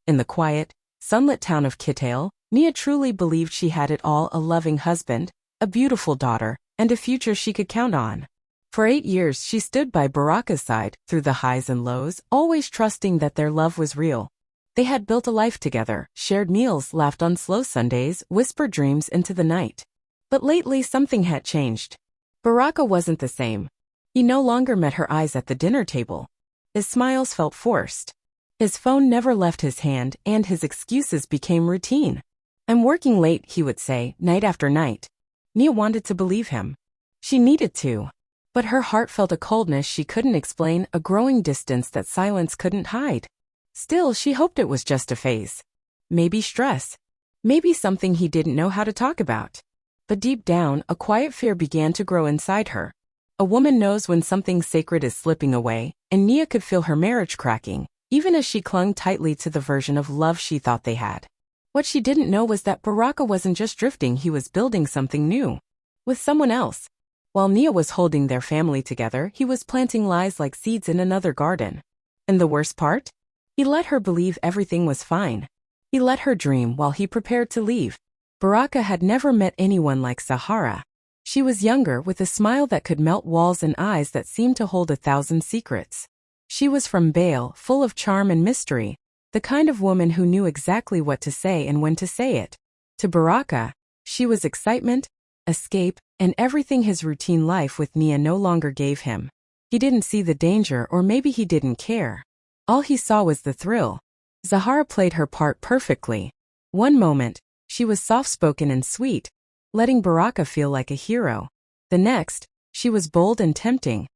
In the quiet, sunlit town of Kitale, Nia truly believed she had it all: a loving husband, a beautiful daughter, and a future she could count on. For 8 years she stood by Baraka's side, through the highs and lows, always trusting that their love was real. They had built a life together, shared meals, laughed on slow Sundays, whispered dreams into the night. But lately something had changed. Baraka wasn't the same. He no longer met her eyes at the dinner table. His smiles felt forced. His phone never left his hand, and his excuses became routine. "I'm working late," he would say, night after night. Nia wanted to believe him. She needed to. But her heart felt a coldness she couldn't explain, a growing distance that silence couldn't hide. Still, she hoped it was just a phase. Maybe stress. Maybe something he didn't know how to talk about. But deep down, a quiet fear began to grow inside her. A woman knows when something sacred is slipping away, and Nia could feel her marriage cracking, even as she clung tightly to the version of love she thought they had. What she didn't know was that Baraka wasn't just drifting, he was building something new. With someone else. While Nia was holding their family together, he was planting lies like seeds in another garden. And the worst part? He let her believe everything was fine. He let her dream while he prepared to leave. Baraka had never met anyone like Zahara. She was younger, with a smile that could melt walls and eyes that seemed to hold 1,000 secrets. She was from Bale, full of charm and mystery, the kind of woman who knew exactly what to say and when to say it. To Baraka, she was excitement, escape, and everything his routine life with Nia no longer gave him. He didn't see the danger, or maybe he didn't care. All he saw was the thrill. Zahara played her part perfectly. One moment, she was soft-spoken and sweet, letting Baraka feel like a hero. The next, she was bold and tempting,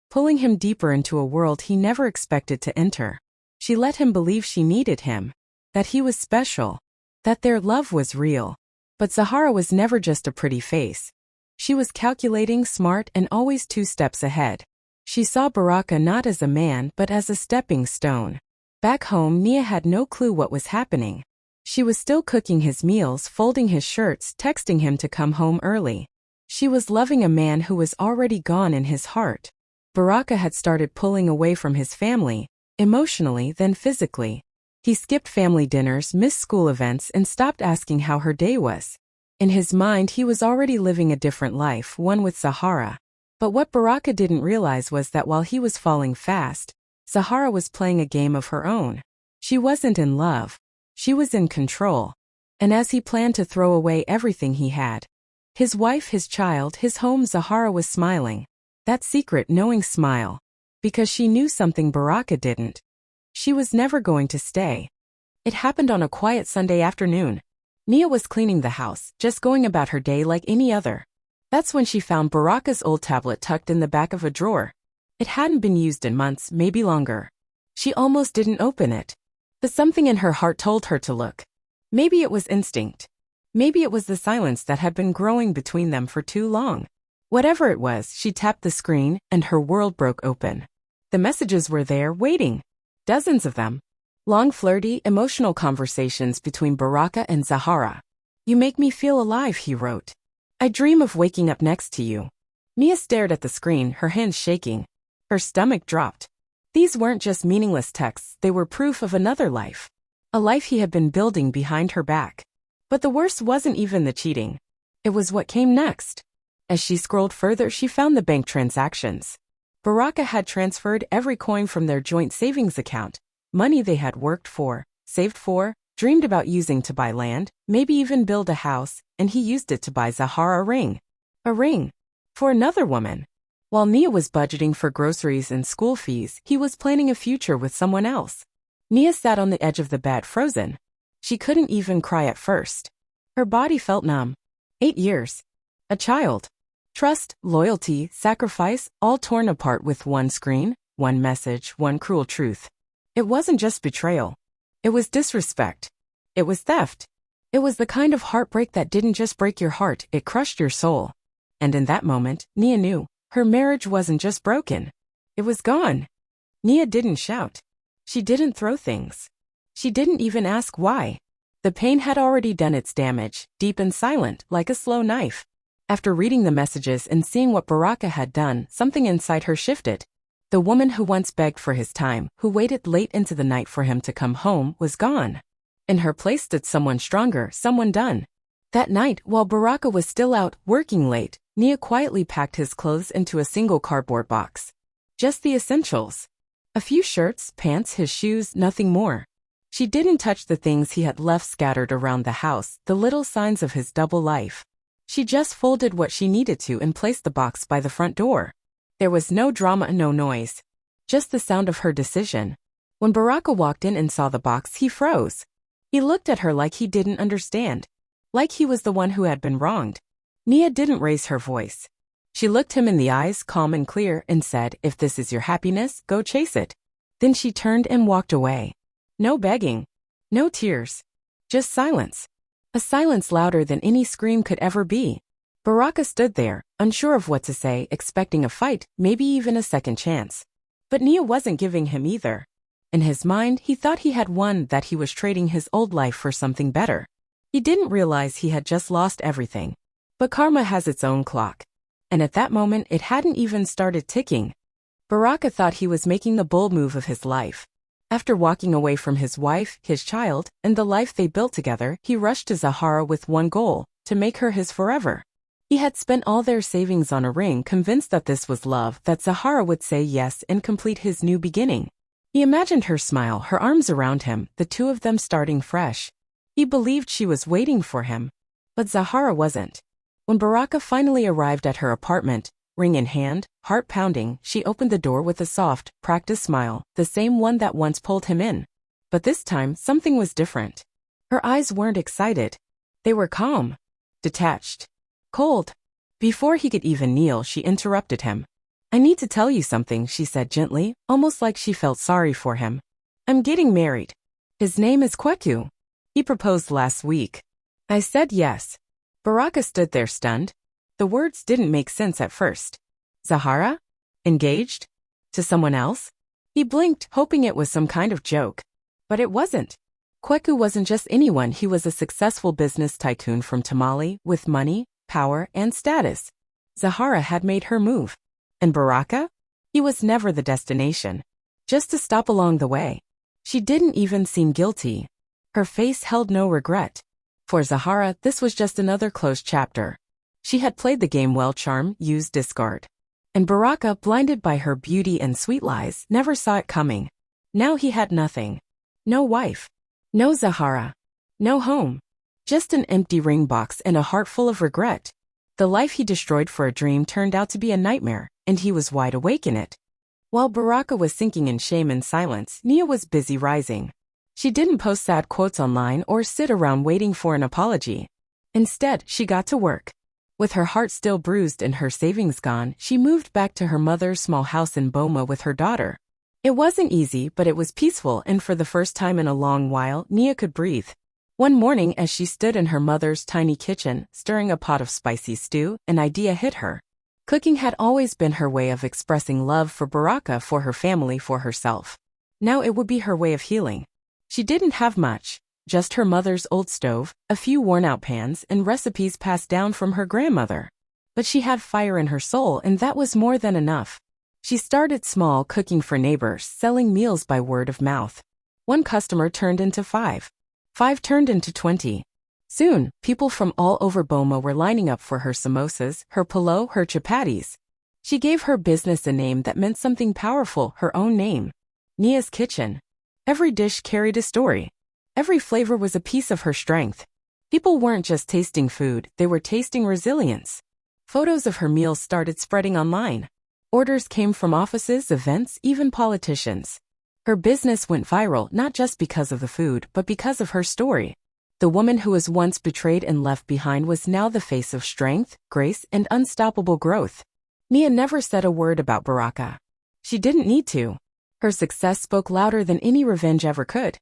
pulling him deeper into a world he never expected to enter. She let him believe she needed him, that he was special, that their love was real. But Zahara was never just a pretty face. She was calculating, smart, and always 2 steps ahead. She saw Baraka not as a man but as a stepping stone. Back home, Nia had no clue what was happening. She was still cooking his meals, folding his shirts, texting him to come home early. She was loving a man who was already gone in his heart. Baraka had started pulling away from his family, emotionally, then physically. He skipped family dinners, missed school events, and stopped asking how her day was. In his mind, he was already living a different life, one with Zahara. But what Baraka didn't realize was that while he was falling fast, Zahara was playing a game of her own. She wasn't in love. She was in control. And as he planned to throw away everything he had, his wife, his child, his home, Zahara was smiling. That secret, knowing smile. Because she knew something Baraka didn't. She was never going to stay. It happened on a quiet Sunday afternoon. Nia was cleaning the house, just going about her day like any other. That's when she found Baraka's old tablet tucked in the back of a drawer. It hadn't been used in months, maybe longer. She almost didn't open it. But something in her heart told her to look. Maybe it was instinct. Maybe it was the silence that had been growing between them for too long. Whatever it was, she tapped the screen, and her world broke open. The messages were there, waiting. Dozens of them. Long, flirty, emotional conversations between Baraka and Zahara. "You make me feel alive," he wrote. "I dream of waking up next to you." Nia stared at the screen, her hands shaking. Her stomach dropped. These weren't just meaningless texts, they were proof of another life. A life he had been building behind her back. But the worst wasn't even the cheating. It was what came next. As she scrolled further, she found the bank transactions. Baraka had transferred every coin from their joint savings account, money they had worked for, saved for, dreamed about using to buy land, maybe even build a house, and he used it to buy Zahara a ring. A ring. For another woman. While Nia was budgeting for groceries and school fees, he was planning a future with someone else. Nia sat on the edge of the bed, frozen. She couldn't even cry at first. Her body felt numb. 8 years. A child. Trust, loyalty, sacrifice, all torn apart with one screen, one message, one cruel truth. It wasn't just betrayal. It was disrespect. It was theft. It was the kind of heartbreak that didn't just break your heart, it crushed your soul. And in that moment, Nia knew, her marriage wasn't just broken. It was gone. Nia didn't shout. She didn't throw things. She didn't even ask why. The pain had already done its damage, deep and silent, like a slow knife. After reading the messages and seeing what Baraka had done, something inside her shifted. The woman who once begged for his time, who waited late into the night for him to come home, was gone. In her place stood someone stronger, someone done. That night, while Baraka was still out, working late, Nia quietly packed his clothes into a single cardboard box. Just the essentials. A few shirts, pants, his shoes, nothing more. She didn't touch the things he had left scattered around the house, the little signs of his double life. She just folded what she needed to and placed the box by the front door. There was no drama, no noise. Just the sound of her decision. When Baraka walked in and saw the box, he froze. He looked at her like he didn't understand. Like he was the one who had been wronged. Nia didn't raise her voice. She looked him in the eyes, calm and clear, and said, "If this is your happiness, go chase it." Then she turned and walked away. No begging. No tears. Just silence. A silence louder than any scream could ever be. Baraka stood there, unsure of what to say, expecting a fight, maybe even a second chance. But Nia wasn't giving him either. In his mind, he thought he had won, that he was trading his old life for something better. He didn't realize he had just lost everything. But karma has its own clock. And at that moment, it hadn't even started ticking. Baraka thought he was making the bold move of his life. After walking away from his wife, his child, and the life they built together, he rushed to Zahara with one goal, to make her his forever. He had spent all their savings on a ring, convinced that this was love, that Zahara would say yes and complete his new beginning. He imagined her smile, her arms around him, the two of them starting fresh. He believed she was waiting for him. But Zahara wasn't. When Baraka finally arrived at her apartment, ring in hand, heart pounding, she opened the door with a soft, practiced smile, the same one that once pulled him in. But this time, something was different. Her eyes weren't excited. They were calm. Detached. Cold. Before he could even kneel, she interrupted him. "I need to tell you something," she said gently, almost like she felt sorry for him. "I'm getting married. His name is Kweku. He proposed last week." I said yes. Baraka stood there stunned. The words didn't make sense at first. Zahara? Engaged? To someone else? He blinked, hoping it was some kind of joke. But it wasn't. Kweku wasn't just anyone, he was a successful business tycoon from Tamale, with money, power, and status. Zahara had made her move. And Baraka? He was never the destination. Just a stop along the way. She didn't even seem guilty. Her face held no regret. For Zahara, this was just another closed chapter. She had played the game well, charm, use, discard. And Baraka, blinded by her beauty and sweet lies, never saw it coming. Now he had nothing. No wife. No Zahara. No home. Just an empty ring box and a heart full of regret. The life he destroyed for a dream turned out to be a nightmare, and he was wide awake in it. While Baraka was sinking in shame and silence, Nia was busy rising. She didn't post sad quotes online or sit around waiting for an apology. Instead, she got to work. With her heart still bruised and her savings gone, she moved back to her mother's small house in Boma with her daughter. It wasn't easy, but it was peaceful, and for the first time in a long while, Nia could breathe. One morning, as she stood in her mother's tiny kitchen, stirring a pot of spicy stew, an idea hit her. Cooking had always been her way of expressing love for Baraka, for her family, for herself. Now it would be her way of healing. She didn't have much, just her mother's old stove, a few worn-out pans, and recipes passed down from her grandmother. But she had fire in her soul, and that was more than enough. She started small, cooking for neighbors, selling meals by word of mouth. One customer turned into 5. 5 turned into 20. Soon, people from all over Boma were lining up for her samosas, her pulao, her chapatis. She gave her business a name that meant something powerful, her own name. Nia's Kitchen. Every dish carried a story. Every flavor was a piece of her strength. People weren't just tasting food, they were tasting resilience. Photos of her meals started spreading online. Orders came from offices, events, even politicians. Her business went viral not just because of the food, but because of her story. The woman who was once betrayed and left behind was now the face of strength, grace, and unstoppable growth. Nia never said a word about Baraka. She didn't need to. Her success spoke louder than any revenge ever could.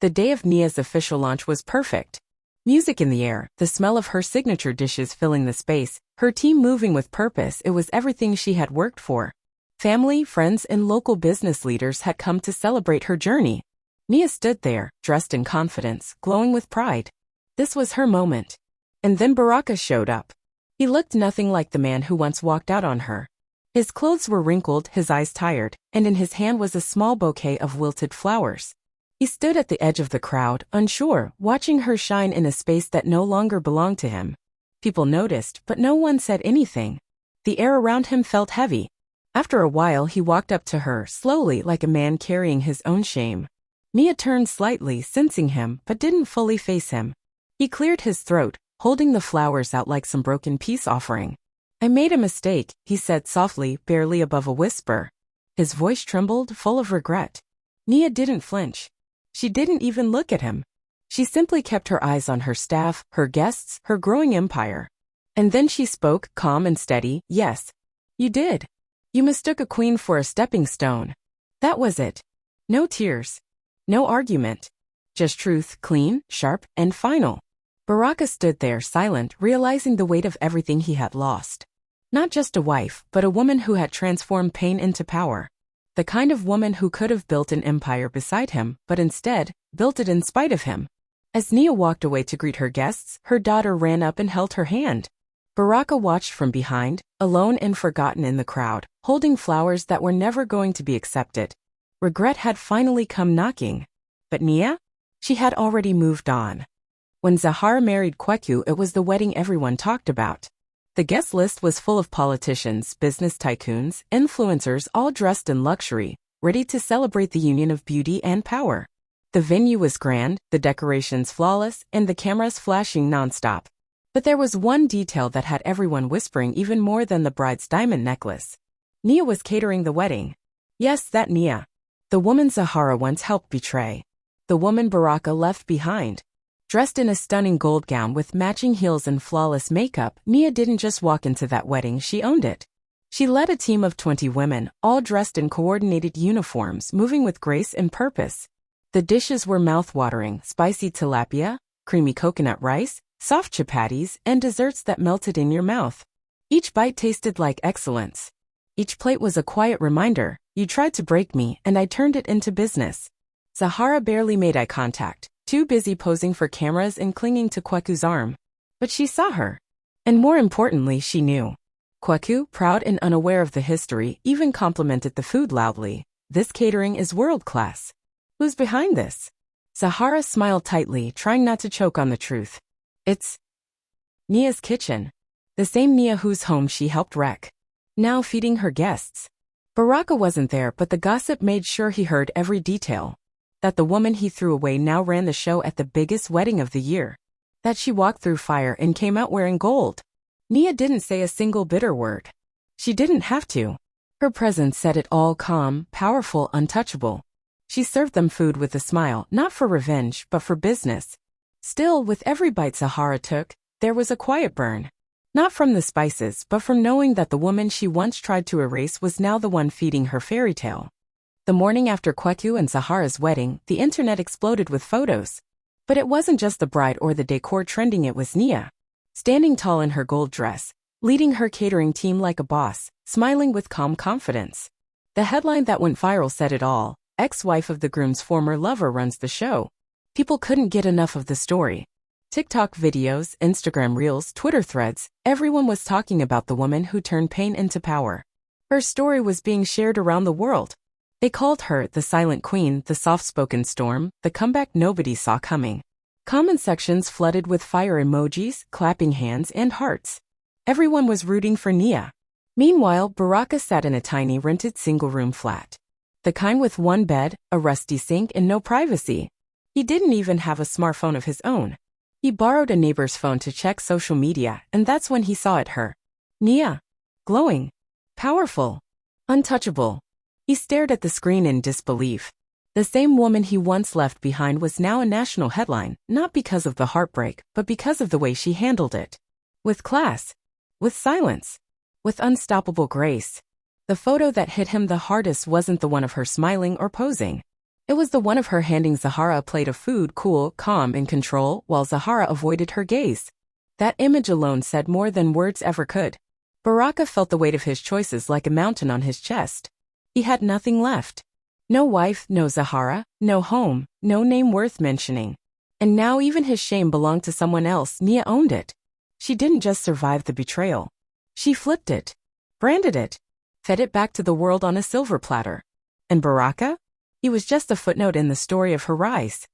The day of Nia's official launch was perfect. Music in the air, the smell of her signature dishes filling the space, her team moving with purpose, it was everything she had worked for. Family, friends, and local business leaders had come to celebrate her journey. Nia stood there, dressed in confidence, glowing with pride. This was her moment. And then Baraka showed up. He looked nothing like the man who once walked out on her. His clothes were wrinkled, his eyes tired, and in his hand was a small bouquet of wilted flowers. He stood at the edge of the crowd, unsure, watching her shine in a space that no longer belonged to him. People noticed, but no one said anything. The air around him felt heavy. After a while he walked up to her, slowly, like a man carrying his own shame. Nia turned slightly, sensing him, but didn't fully face him. He cleared his throat, holding the flowers out like some broken peace offering. "I made a mistake," he said softly, barely above a whisper. His voice trembled, full of regret. Nia didn't flinch. She didn't even look at him. She simply kept her eyes on her staff, her guests, her growing empire. And then she spoke, calm and steady. "Yes. You did. You mistook a queen for a stepping stone. That was it. No tears. No argument. Just truth, clean, sharp, and final." Baraka stood there, silent, realizing the weight of everything he had lost. Not just a wife, but a woman who had transformed pain into power. The kind of woman who could have built an empire beside him, but instead, built it in spite of him. As Nia walked away to greet her guests, her daughter ran up and held her hand. Baraka watched from behind, alone and forgotten in the crowd, holding flowers that were never going to be accepted. Regret had finally come knocking. But Nia? She had already moved on. When Zahara married Kweku, it was the wedding everyone talked about. The guest list was full of politicians, business tycoons, influencers, all dressed in luxury, ready to celebrate the union of beauty and power. The venue was grand, the decorations flawless, and the cameras flashing nonstop. But there was one detail that had everyone whispering even more than the bride's diamond necklace. Nia was catering the wedding. Yes, that Nia. The woman Zahara once helped betray. The woman Baraka left behind. Dressed in a stunning gold gown with matching heels and flawless makeup, Nia didn't just walk into that wedding, she owned it. She led a team of 20 women, all dressed in coordinated uniforms, moving with grace and purpose. The dishes were mouth-watering: spicy tilapia, creamy coconut rice, soft chapatis, and desserts that melted in your mouth. Each bite tasted like excellence. Each plate was a quiet reminder: you tried to break me, and I turned it into business. Zahara barely made eye contact, too busy posing for cameras and clinging to Kweku's arm. But she saw her. And more importantly, she knew. Kweku, proud and unaware of the history, even complimented the food loudly. "This catering is world-class. Who's behind this?" Zahara smiled tightly, trying not to choke on the truth. "It's Nia's kitchen. The same Nia whose home she helped wreck. Now feeding her guests." Baraka wasn't there, but the gossip made sure he heard every detail. That the woman he threw away now ran the show at the biggest wedding of the year. That she walked through fire and came out wearing gold. Nia didn't say a single bitter word. She didn't have to. Her presence said it all: calm, powerful, untouchable. She served them food with a smile, not for revenge, but for business. Still, with every bite Zahara took, there was a quiet burn. Not from the spices, but from knowing that the woman she once tried to erase was now the one feeding her fairy tale. The morning after Kweku and Zahara's wedding, the internet exploded with photos. But it wasn't just the bride or the decor trending, it was Nia. Standing tall in her gold dress, leading her catering team like a boss, smiling with calm confidence. The headline that went viral said it all: ex-wife of the groom's former lover runs the show. People couldn't get enough of the story. TikTok videos, Instagram reels, Twitter threads, everyone was talking about the woman who turned pain into power. Her story was being shared around the world. They called her the silent queen, the soft-spoken storm, the comeback nobody saw coming. Comment sections flooded with fire emojis, clapping hands, and hearts. Everyone was rooting for Nia. Meanwhile, Baraka sat in a tiny rented single-room flat. The kind with one bed, a rusty sink, and no privacy. He didn't even have a smartphone of his own. He borrowed a neighbor's phone to check social media, and that's when he saw it: her. Nia. Glowing. Powerful. Untouchable. He stared at the screen in disbelief. The same woman he once left behind was now a national headline, not because of the heartbreak, but because of the way she handled it. With class. With silence. With unstoppable grace. The photo that hit him the hardest wasn't the one of her smiling or posing. It was the one of her handing Zahara a plate of food, cool, calm, in control, while Zahara avoided her gaze. That image alone said more than words ever could. Baraka felt the weight of his choices like a mountain on his chest. He had nothing left. No wife, no Zahara, no home, no name worth mentioning. And now even his shame belonged to someone else. Nia owned it. She didn't just survive the betrayal. She flipped it. Branded it. fed it back to the world on a silver platter. And Baraka? He was just a footnote in the story of her rise.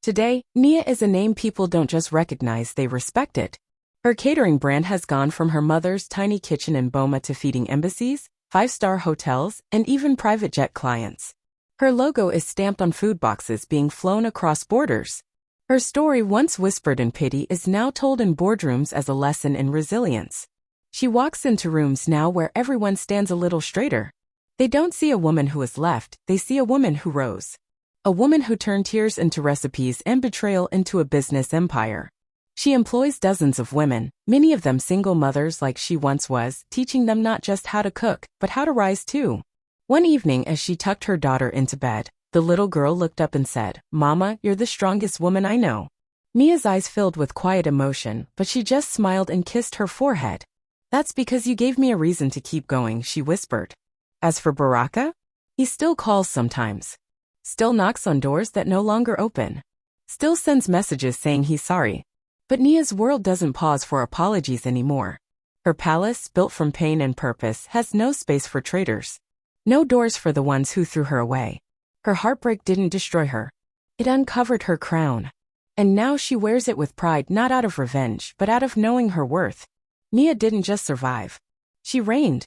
Today, Nia is a name people don't just recognize, they respect it. Her catering brand has gone from her mother's tiny kitchen in Boma to feeding embassies, five-star hotels, and even private jet clients. Her logo is stamped on food boxes being flown across borders. Her story, once whispered in pity, is now told in boardrooms as a lesson in resilience. She walks into rooms now where everyone stands a little straighter. They don't see a woman who is left, they see a woman who rose. A woman who turned tears into recipes and betrayal into a business empire. She employs dozens of women, many of them single mothers like she once was, teaching them not just how to cook, but how to rise too. One evening, as she tucked her daughter into bed, the little girl looked up and said, "Mama, you're the strongest woman I know." Nia's eyes filled with quiet emotion, but she just smiled and kissed her forehead. "That's because you gave me a reason to keep going," she whispered. As for Baraka, he still calls sometimes. Still knocks on doors that no longer open. Still sends messages saying he's sorry. But Nia's world doesn't pause for apologies anymore. Her palace, built from pain and purpose, has no space for traitors. No doors for the ones who threw her away. Her heartbreak didn't destroy her. It uncovered her crown. And now she wears it with pride, not out of revenge, but out of knowing her worth. Nia didn't just survive. She reigned.